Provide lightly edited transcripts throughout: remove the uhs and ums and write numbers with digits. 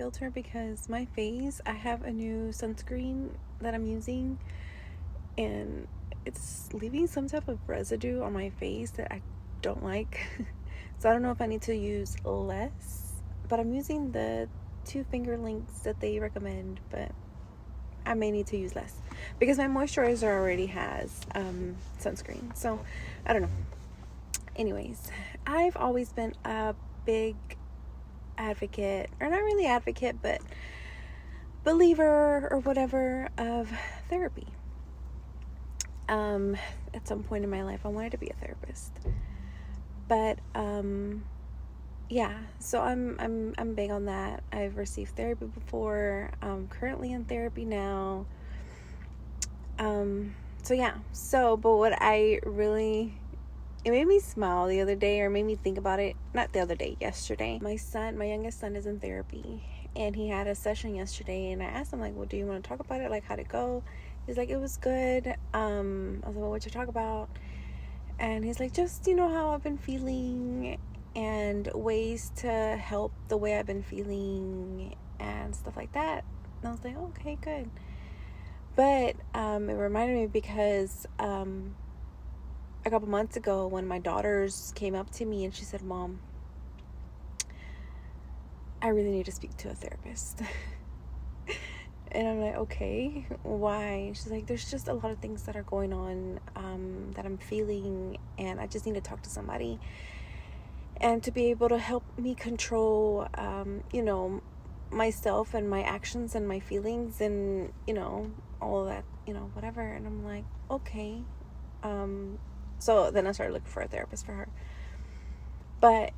filter because my face, I have a new sunscreen that I'm using, and it's leaving some type of residue on my face that I don't like. So I don't know if I need to use less, but I'm using the 2 finger lengths that they recommend, but I may need to use less because my moisturizer already has sunscreen. So I don't know. Anyways, I've always been a big advocate, or not really advocate, but believer or whatever, of therapy. At some point in my life I wanted to be a therapist, but yeah, so I'm big on that. I've received therapy before. I'm currently in therapy now. So yeah, but what it made me smile the other day, or made me think about it, not the other day, yesterday. My youngest son is in therapy, and he had a session yesterday, and I asked him, like, well, do you want to talk about it? Like, how'd it go? He's like, it was good. I was like, well, what'd you talk about? And he's like, just, how I've been feeling and ways to help the way I've been feeling and stuff like that. And I was like, okay, good. But it reminded me because a couple months ago, when my daughters came up to me and she said, Mom, I really need to speak to a therapist. And I'm like, okay, why? She's like, there's just a lot of things that are going on that I'm feeling, and I just need to talk to somebody, and to be able to help me control myself and my actions and my feelings, and all of that, whatever. And I'm like, okay. So then I started looking for a therapist for her. But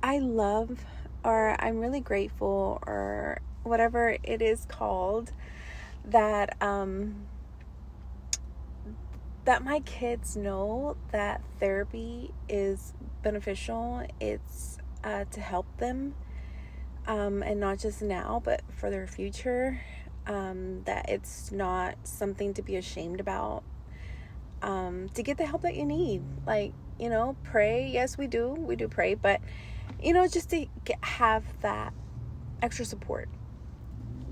I'm really grateful, or whatever it is called, that that my kids know that therapy is beneficial. It's to help them, and not just now, but for their future. That it's not something to be ashamed about. To get the help that you need, like, pray. Yes, we do pray, but just to have that extra support.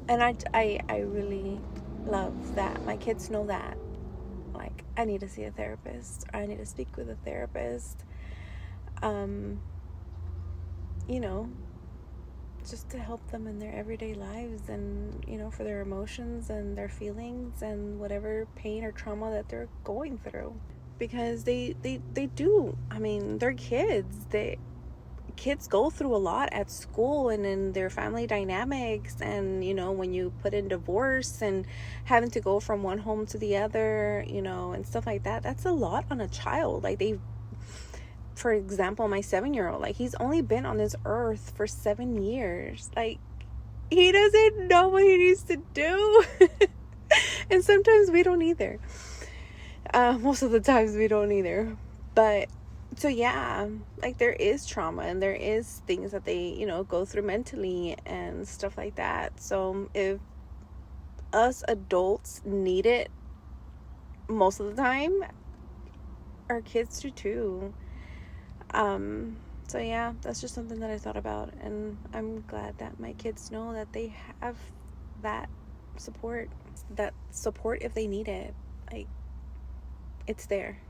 And I really love that my kids know that, like, I need to see a therapist, or I need to speak with a therapist, just to help them in their everyday lives, and for their emotions and their feelings and whatever pain or trauma that they're going through. Because they do, I mean, they're kids. Kids go through a lot at school and in their family dynamics, and when you put in divorce and having to go from one home to the other, and stuff like that, that's a lot on a child. Like, for example, my 7-year-old, like, he's only been on this earth for 7 years. Like, he doesn't know what he needs to do. And sometimes we don't either. Most of the times we don't either. But so yeah, like, there is trauma, and there is things that they go through mentally and stuff like that. So if us adults need it most of the time, our kids do too. So yeah, that's just something that I thought about, and I'm glad that my kids know that they have that support if they need it. Like, it's there.